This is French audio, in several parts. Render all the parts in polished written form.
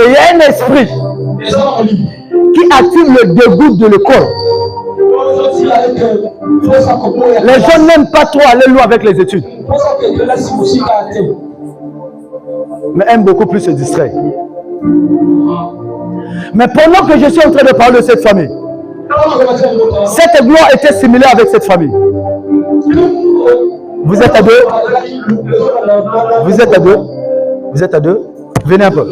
il y a un esprit qui active le dégoût de l'école. Les gens n'aiment pas trop aller loin avec les études, mais aiment beaucoup plus se distraire. Mais pendant que je suis en train de parler de cette famille, cette gloire était similaire avec cette famille. Vous êtes à deux? Vous êtes à deux? Vous êtes à deux? Venez un peu.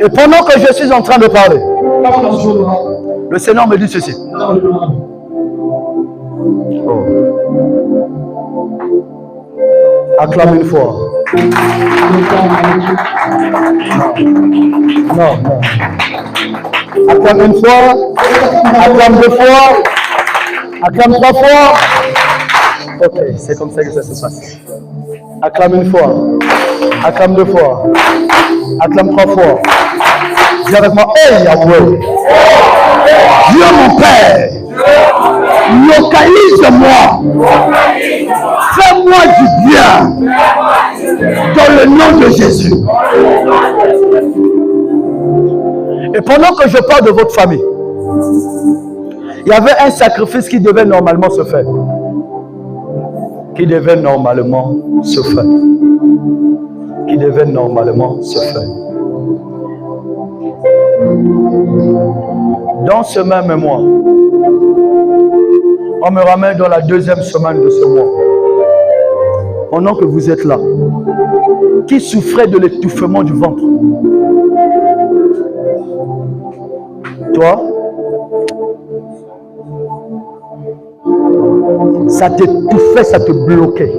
Et pendant que je suis en train de parler, le Seigneur me dit ceci. Oh. Acclame une fois. Non. Acclame une fois. Acclame deux fois. Acclame trois fois. Ok, c'est comme ça que ça se passe. Acclame une fois. Acclame deux fois. Acclame trois fois. Dis avec moi, hey Yahweh, Dieu mon Père, localise-moi, fais-moi du bien, dans le nom de Jésus. Et pendant que je parle de votre famille, il y avait un sacrifice qui devait normalement se faire. Qui devait normalement se faire. Dans ce même mois, on me ramène dans la deuxième semaine de ce mois. Pendant que vous êtes là, qui souffrait de l'étouffement du ventre? Toi? Ça t'étouffait, ça te bloquait.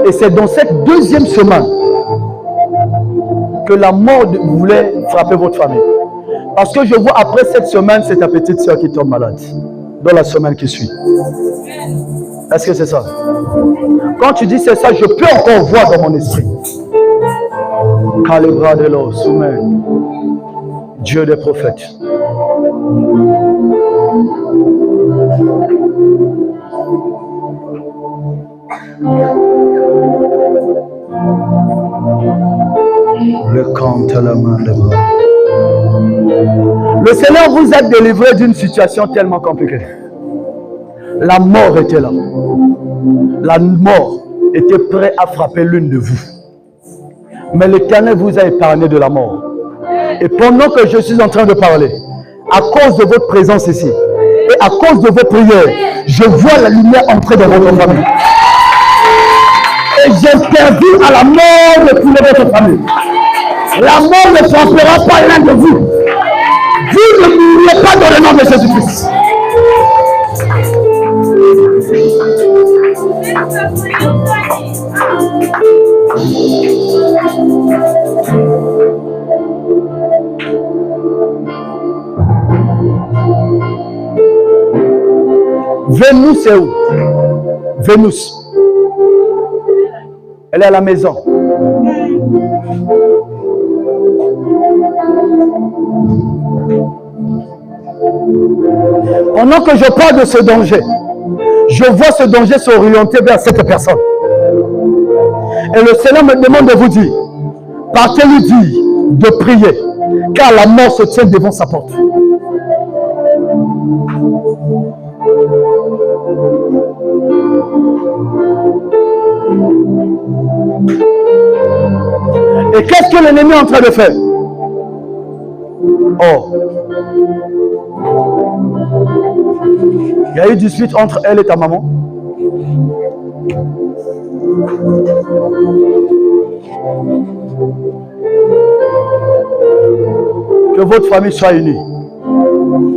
Et c'est dans cette deuxième semaine que la mort voulait frapper votre famille. Parce que je vois après cette semaine, c'est ta petite soeur qui tombe malade. Dans la semaine qui suit. Est-ce que c'est ça? Quand tu dis c'est ça, je peux encore voir dans mon esprit. Calibra de l'eau, soumet. Dieu des prophètes. Le compte à la main de bras. Le Seigneur vous a délivré d'une situation tellement compliquée. La mort était là. La mort était prête à frapper l'une de vous. Mais l'Éternel vous a épargné de la mort. Et pendant que je suis en train de parler, à cause de votre présence ici, et à cause de vos prières, je vois la lumière entrer dans votre famille. Et j'interview à la mort de toute votre famille. La mort ne frappera pas l'un de vous. Vous ne mourrez pas dans le nom de Jésus-Christ. Vénus, c'est où? Vénus. Elle est à la maison. Pendant que je parle de ce danger, je vois ce danger s'orienter vers cette personne. Et le Seigneur me demande de vous dire, partez lui dire de prier, car la mort se tient devant sa porte. Et qu'est-ce que l'ennemi est en train de faire? Oh. Il y a eu dispute entre elle et ta maman. Que votre famille soit unie.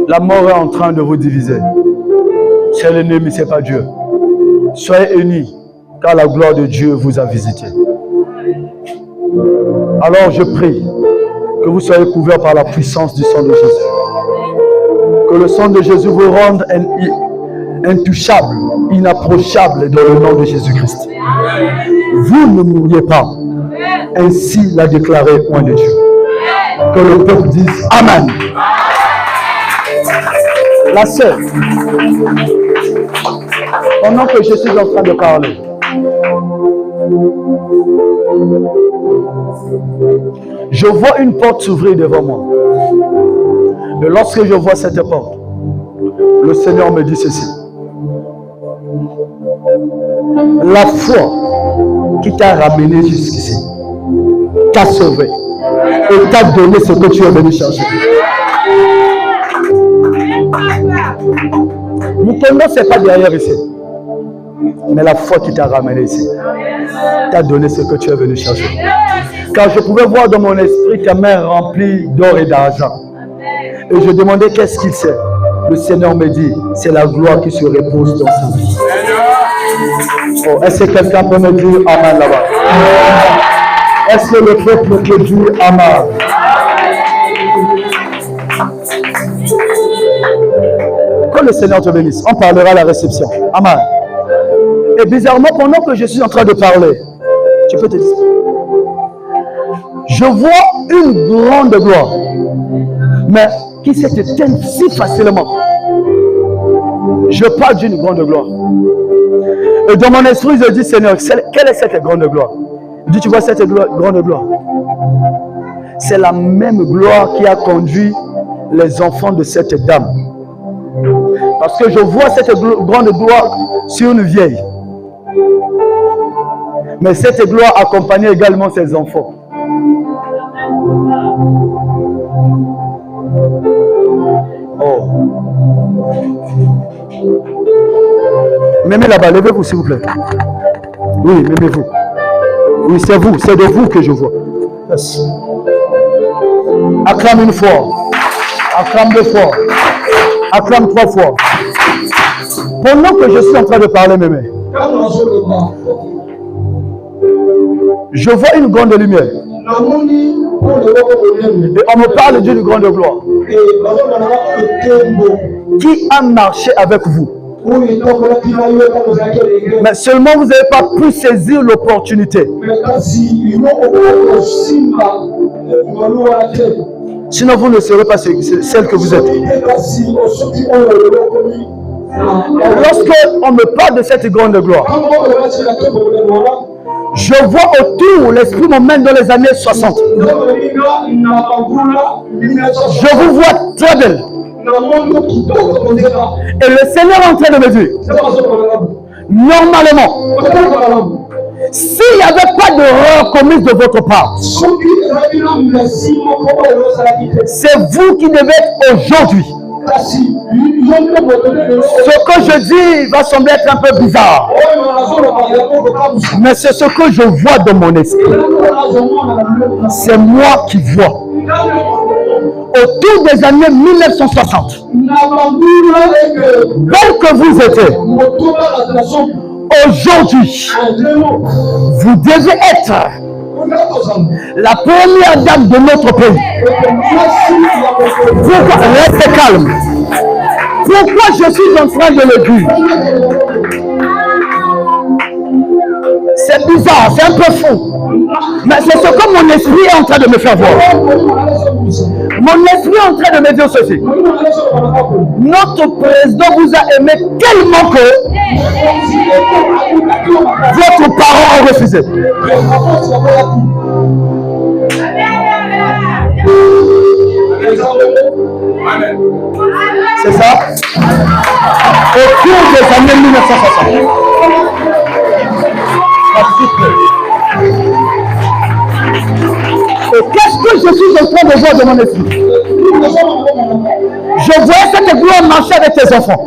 La mort est en train de vous diviser. C'est l'ennemi, c'est pas Dieu. Soyez unis, car la gloire de Dieu vous a visité. Alors je prie que vous soyez couverts par la puissance du sang de Jésus. Que le sang de Jésus vous rende intouchable, inapprochable dans le nom de Jésus-Christ. Vous ne mourriez pas. Ainsi l'a déclaré loin de Dieu. Que le peuple dise Amen. La sœur. pendant que je suis en train de parler, je vois une porte s'ouvrir devant moi. Et lorsque je vois cette porte, le Seigneur me dit ceci. La foi qui t'a ramené jusqu'ici t'a sauvé et t'a donné ce que tu es venu chercher. Nous ne c'est pas derrière ici, mais la foi qui t'a ramené ici t'a donné ce que tu es venu chercher. Car je pouvais voir dans mon esprit ta main remplie d'or et d'argent. Et je demandais qu'est-ce qu'il sait. Le Seigneur me dit, c'est la gloire qui se repose dans sa vie. Oh, est-ce que quelqu'un peut me dire Amen là-bas? Est-ce que le peuple peut dire Amen? Que le Seigneur te bénisse. On parlera à la réception. Amen. Et bizarrement, pendant que je suis en train de parler, tu peux te dire, je vois une grande gloire, mais qui s'éteint si facilement. Je parle d'une grande gloire. Et dans mon esprit, je dis, Seigneur, quelle est cette grande gloire? Il dit, tu vois cette grande gloire? C'est la même gloire qui a conduit les enfants de cette dame. Parce que je vois cette grande gloire sur une vieille. Mais cette gloire accompagnait également ses enfants. Oh. Mémé là-bas, levez-vous s'il vous plaît. Oui, mémez-vous. Oui, c'est vous, c'est de vous que je vois. Yes. Acclame une fois. Acclame deux fois. Acclame trois fois. Pendant que je suis en train de parler, mémé, je vois une grande lumière. Et on me parle d'une grande gloire. Qui a marché avec vous? Mais seulement vous n'avez pas pu saisir l'opportunité. Sinon vous ne serez pas celle que vous êtes. Lorsque on me parle de cette grande gloire, je vois autour, l'esprit m'emmène dans les années 60. Je vous vois très belle. Et le Seigneur est en train de me dire, normalement, s'il n'y avait pas d'erreur commise de votre part, c'est vous qui devez être aujourd'hui. Ce que je dis va sembler être un peu bizarre, mais c'est ce que je vois dans mon esprit. C'est moi qui vois. Autour des années 1960, tel que vous étiez, aujourd'hui, vous devez être la première dame de notre pays. Pourquoi? Restez calme. Pourquoi je suis en train de le dire? C'est bizarre, c'est un peu fou. Mais c'est ce que mon esprit est en train de me faire voir. Mon esprit est en train de me dire ceci. Notre président vous a aimé tellement que votre parent a refusé. C'est ça? Autour des années 1960. Et qu'est-ce que je suis en train de voir de mon esprit? Je voyais cette gloire marcher avec tes enfants.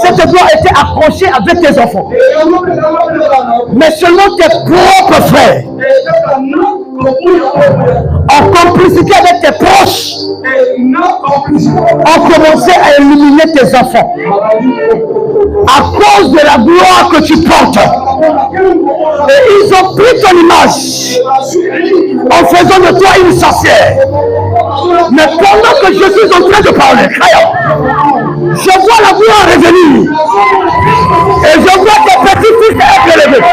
Cette gloire était accrochée avec tes enfants. Mais seulement tes propres frères, en complicité avec tes proches, ont commencé à éliminer tes enfants. À cause de la gloire que tu portes. Et ils ont pris ton image en faisant de toi une sorcière. Mais pendant que je suis en train de parler, je vois la gloire revenir. Et je vois tes petits-fils être élevés.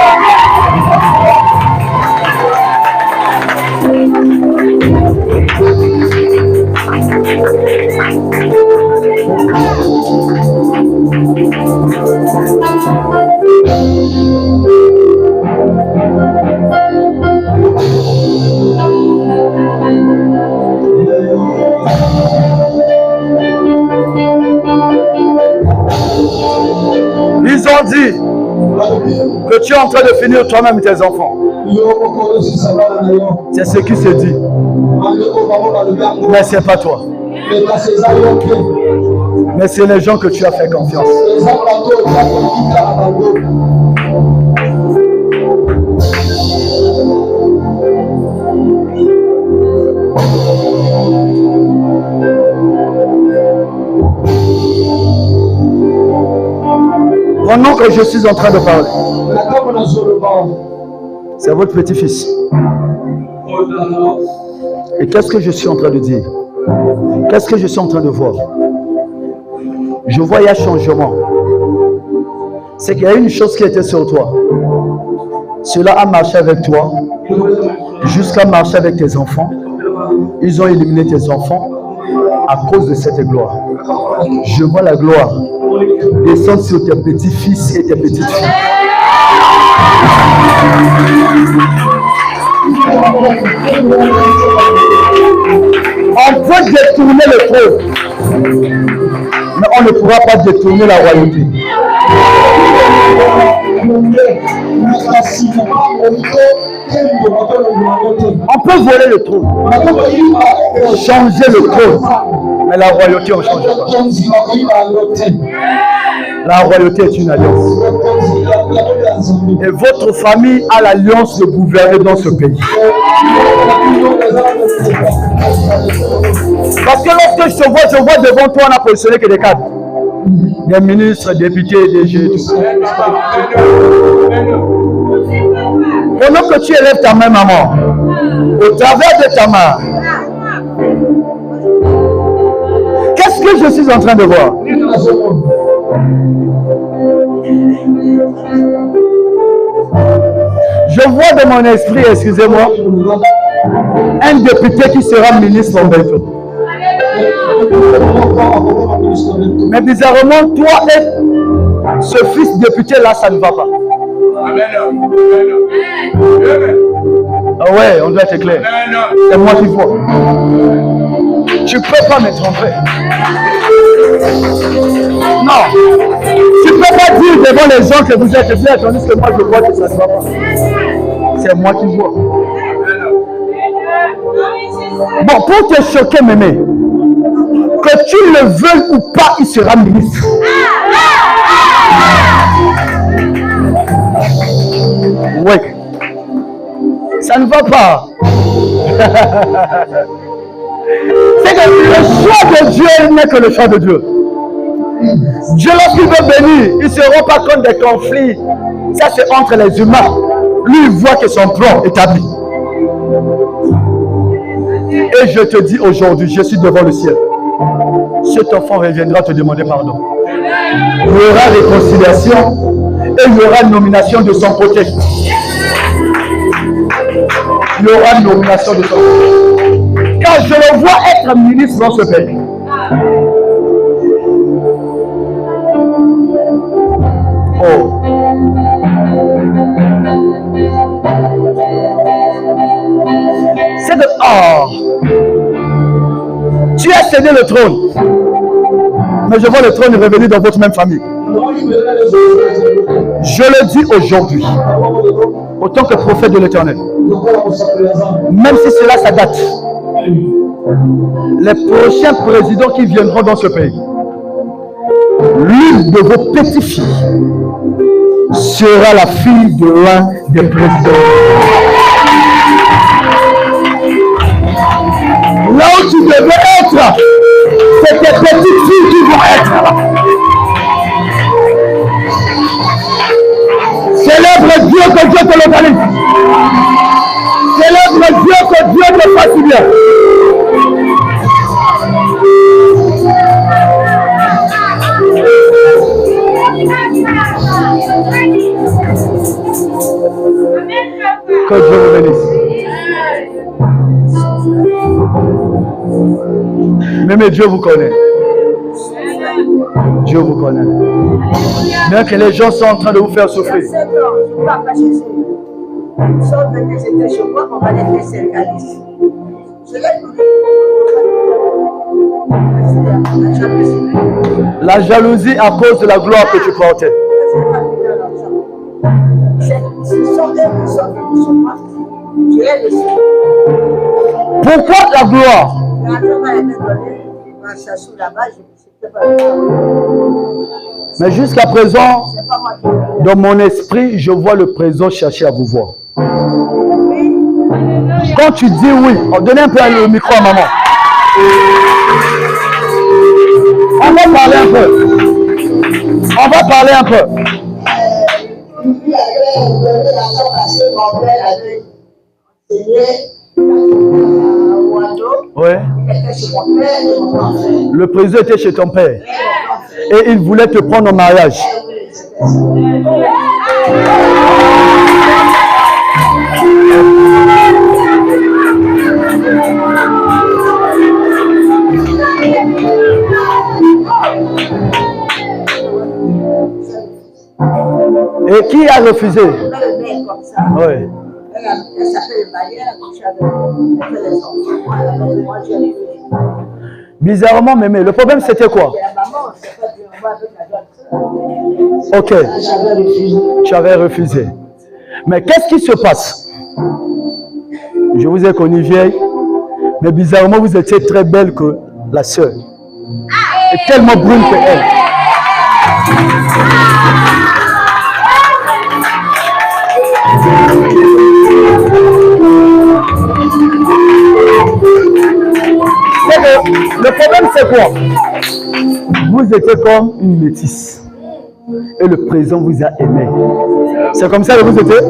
ils ont dit que tu es en train de finir toi-même tes enfants. C'est ce qui se dit. Mais ce n'est pas toi. Mais c'est les gens que tu as fait confiance. Pendant que je suis en train de parler, c'est votre petit-fils. Et qu'est-ce que je suis en train de dire? Qu'est-ce que je suis en train de voir? Je vois il y a changement. C'est qu'il y a une chose qui était sur toi. Cela a marché avec toi jusqu'à marcher avec tes enfants. Ils ont éliminé tes enfants à cause de cette gloire. Je vois la gloire descendre sur tes petits-fils et tes petites-filles. On peut détourner le trône, mais on ne pourra pas détourner la royauté. On peut voler le trône, changer le trône, mais la royauté on ne change pas. La royauté est une alliance. Et votre famille a l'alliance de gouverner dans ce pays. Parce que lorsque je vois devant toi, on a positionné que des cadres. Des ministres, députés, DG, tout ça. Pendant que tu élèves ta main, maman, au travers de ta main, qu'est-ce que je suis en train de voir? Je vois dans mon esprit, excusez-moi, un député qui sera ministre en bientôt. Mais bizarrement, toi et ce fils député là, ça ne va pas. Ah ouais, on doit être clair. C'est moi qui vois. Tu ne peux pas me tromper. Non. Tu ne peux pas dire devant les gens que vous êtes bien, tandis que moi je vois que ça ne va pas. C'est moi qui vois. Bon, pour te choquer, mémé, que tu le veuilles ou pas, il sera ministre. Oui. Ça ne va pas. C'est que le choix de Dieu n'est que le choix de Dieu. Dieu, lorsqu'il veut bénir, il ne se rend pas compte des conflits. Ça, c'est entre les humains. Lui, il voit que son plan est établi. Et je te dis aujourd'hui, je suis devant le ciel. Cet enfant reviendra te demander pardon. Il y aura réconciliation et il y aura nomination de son côté. Il y aura une nomination de son côté. Car je le vois être ministre dans ce pays. Oh. C'est de... Oh. Tu as cédé le trône. Mais je vois le trône revenir dans votre même famille. Je le dis aujourd'hui, autant que prophète de l'Éternel. Même si cela, ça date. Les prochains présidents qui viendront dans ce pays, l'une de vos petites-filles sera la fille de l'un des présidents. Là où tu devais être, c'est tes petites filles qui vont être là. Célèbre Dieu, que Dieu te localise. Célèbre Dieu, que Dieu te fasse bien. Que Dieu vous bénisse. Même Dieu vous connaît. Dieu vous connaît. Bien que les gens sont en train de vous faire souffrir. Ils sont venus, c'était chez moi, on va les laisser réaliser. La jalousie à cause de la gloire que tu portais. Pourquoi la gloire? Mais jusqu'à présent, dans mon esprit, je vois le présent chercher à vous voir. Quand tu dis oui, donnez un peu le micro à maman. On va parler un peu. On va parler un peu. Oui. Le président était chez ton père. Et il voulait te prendre en mariage. Et qui a refusé? Oui. Bizarrement, mémé, le problème c'était quoi? Ok, tu avais refusé. Mais qu'est-ce qui se passe? Je vous ai connu vieille, mais bizarrement, vous étiez très belle que la sœur. Et tellement brune que elle. Le problème c'est quoi? Vous étiez comme une métisse. Et le président vous a aimé. C'est comme ça que vous étiez?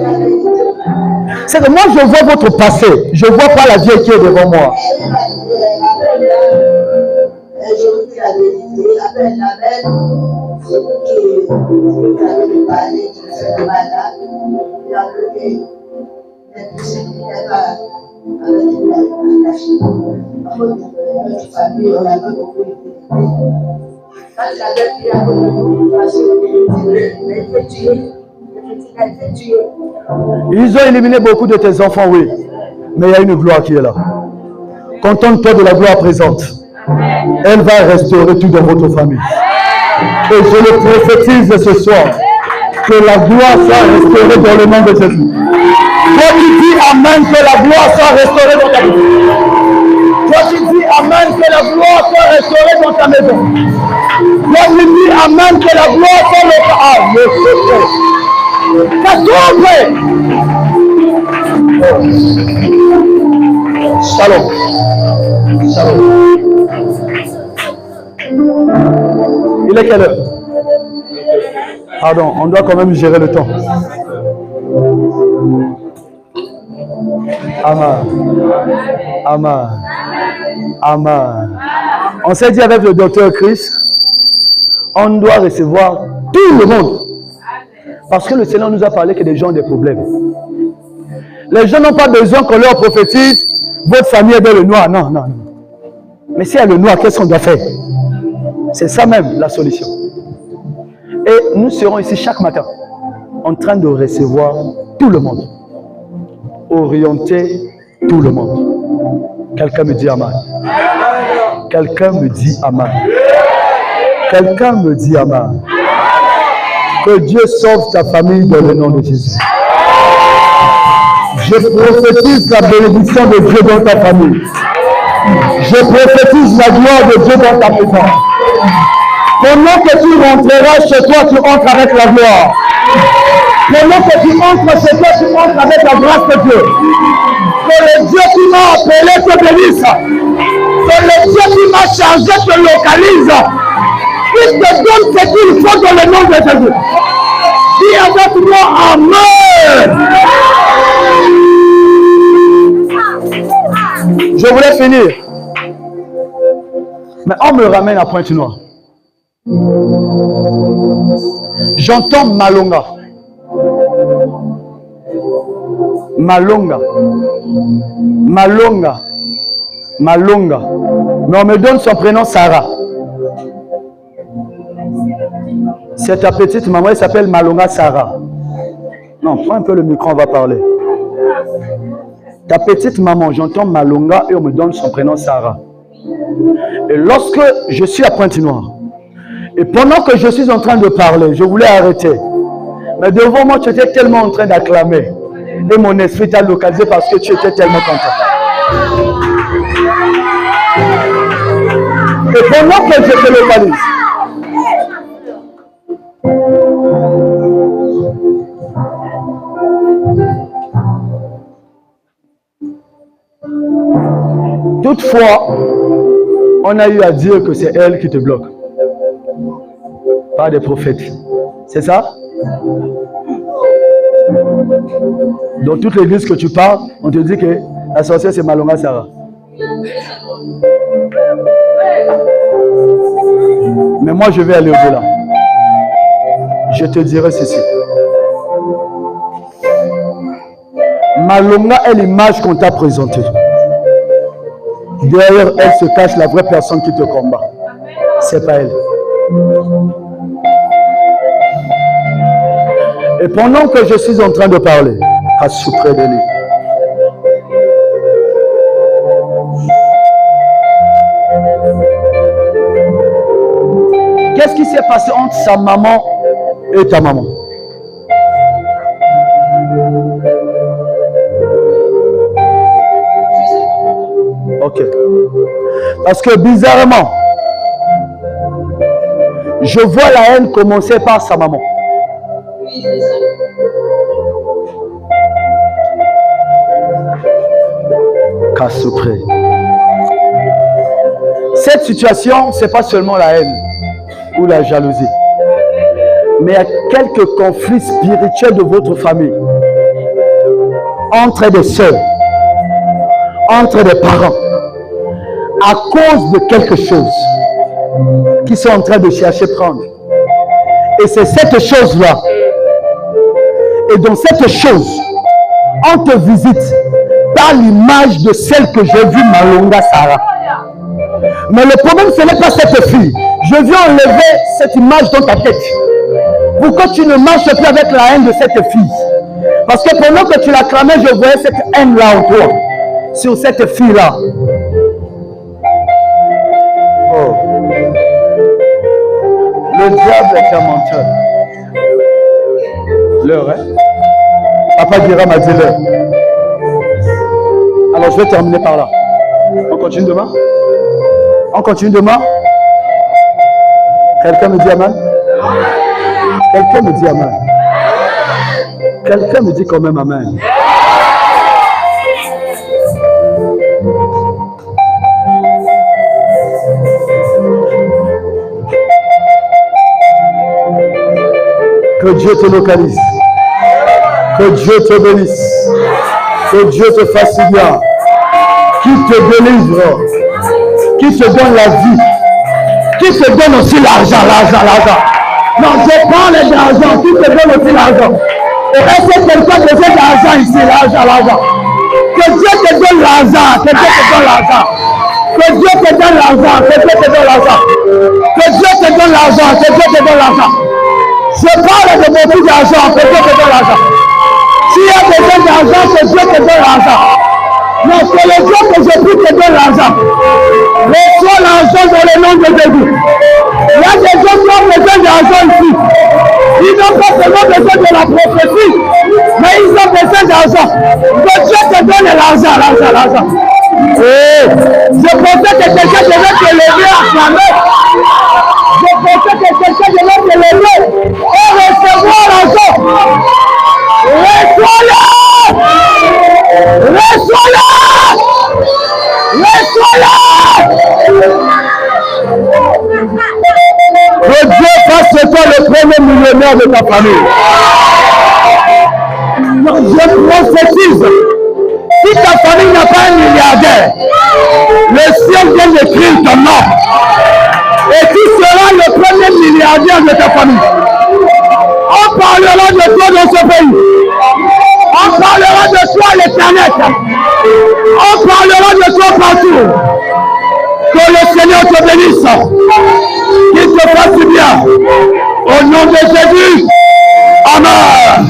C'est que moi je vois votre passé. Je ne vois pas la vieille qui est devant moi. Ils ont éliminé beaucoup de tes enfants, oui. Mais il y a une gloire qui est là. Contente-toi de la gloire présente. Elle va restaurer tout dans votre famille. Et je le prophétise ce soir. Que la gloire soit restaurée dans le nom de Jésus. Toi qui dis Amen, que la gloire soit restaurée dans ta vie. Toi qui dis Amen, que la gloire soit restaurée dans ta maison. Toi qui dis Amen, que la gloire soit le secret. Ça s'ouvre. Shalom. Shalom. Il est quelle heure? Pardon, on doit quand même gérer le temps. Amen. Amen. Amen. On s'est dit avec le docteur Chris, on doit recevoir tout le monde. Parce que le Seigneur nous a parlé que des gens ont des problèmes. Les gens n'ont pas besoin qu'on leur prophétise, votre famille est dans le noir. Non, non, non. Mais s'il y a le noir, qu'est-ce qu'on doit faire? C'est ça même la solution. Et nous serons ici chaque matin en train de recevoir tout le monde. Orienter tout le monde. Quelqu'un me dit Amen. Quelqu'un me dit Amen. Quelqu'un me dit Amen. Que Dieu sauve ta famille dans le nom de Jésus. Je prophétise la bénédiction de Dieu dans ta famille. Je prophétise la gloire de Dieu dans ta maison. Pendant que tu rentreras chez toi, tu entres avec la gloire. Pendant que tu entres chez toi, tu entres avec la grâce de Dieu. Que le Dieu qui m'a appelé te bénisse. Que le Dieu qui m'a chargé te localise. Il te donne ce qu'il faut dans le nom de Jésus. Dis avec moi Amen. Je voulais finir. Mais on me ramène à Pointe-Noire. J'entends Malonga. Malonga. Malonga. Malonga. Mais on me donne son prénom Sarah. C'est ta petite maman, elle s'appelle Malonga Sarah. Non, prends un peu le micro, on va parler. Ta petite maman, j'entends Malonga et on me donne son prénom Sarah. Et lorsque je suis à Pointe-Noire, et pendant que je suis en train de parler, je voulais arrêter. Mais devant moi, tu étais tellement en train d'acclamer. Et mon esprit t'a localisé parce que tu étais tellement content. Et pendant que je te localise, toutefois, on a eu à dire que c'est elle qui te bloque. Pas des prophètes. C'est ça? Dans toute l'église que tu parles, on te dit que la sorcière c'est Malonga Sarah. Mais moi je vais aller au-delà. Je te dirai ceci. Malonga est l'image qu'on t'a présentée. Derrière elle se cache la vraie personne qui te combat. C'est pas elle. Et pendant que je suis en train de parler, à souffrir de lui. Qu'est-ce qui s'est passé entre sa maman et ta maman? Ok. Parce que bizarrement, je vois la haine commencer par sa maman. Casse-soupré. Cette situation, ce n'est pas seulement la haine ou la jalousie, mais il y a quelques conflits spirituels de votre famille, entre des sœurs, entre des parents, à cause de quelque chose qui sont en train de chercher à prendre. Et c'est cette chose-là. Et dans cette chose, on te visite par l'image de celle que j'ai vue, Malonga Sarah. Mais le problème, ce n'est pas cette fille. Je viens enlever cette image dans ta tête. Pourquoi tu ne marches plus avec la haine de cette fille? Parce que pendant que tu la clamais, je voyais cette haine-là en toi, sur cette fille-là. Oh. Le diable est un menteur. L'heure, hein? Papa Guéra m'a dit l'heure. Alors je vais terminer par là. On continue demain? On continue demain? Quelqu'un me dit amen? Quelqu'un me dit amen? Quelqu'un me dit quand même amen? Que Dieu te localise. Que Dieu te bénisse. Que Dieu te fasse bien. Qui te délivre. Qui te donne la vie. Qui te donne aussi l'argent. Non, je prends l'argent. Qui te donne aussi l'argent. Et est-ce que quelqu'un besoin d'argent ici? L'argent. Que Dieu te donne l'argent. Que Dieu te donne l'argent. Que Dieu te donne l'argent. Que Dieu te donne l'argent. Que Dieu te donne l'argent. Que Dieu te donne l'argent. Je parle de beaucoup d'argent, que Dieu te donne l'argent. S'il y a besoin d'argent, que Dieu te donne l'argent. Non, c'est le Dieu que je prie te donne l'argent. Reçois l'argent dans le nom de Jésus. Il y a des gens qui ont besoin d'argent ici. Ils n'ont pas seulement besoin de la prophétie, mais ils ont besoin d'argent. Que Dieu te donne l'argent. Et je pensais que quelqu'un devait te lever à flammer. Je pensais que quelqu'un devait te lever et recevoir l'argent. Reçois-le! Que Dieu fasse de toi le premier millionnaire de ta famille. Non, je prophétise. Si ta famille n'a pas un milliardaire, le ciel vient d'écrire ton nom. Et tu seras le premier milliardaire de ta famille. On parlera de toi dans ce pays. On parlera de toi à l'internet. On parlera de toi partout. Que le Seigneur te bénisse. Qu'il te fasse bien. Au nom de Jésus. Amen.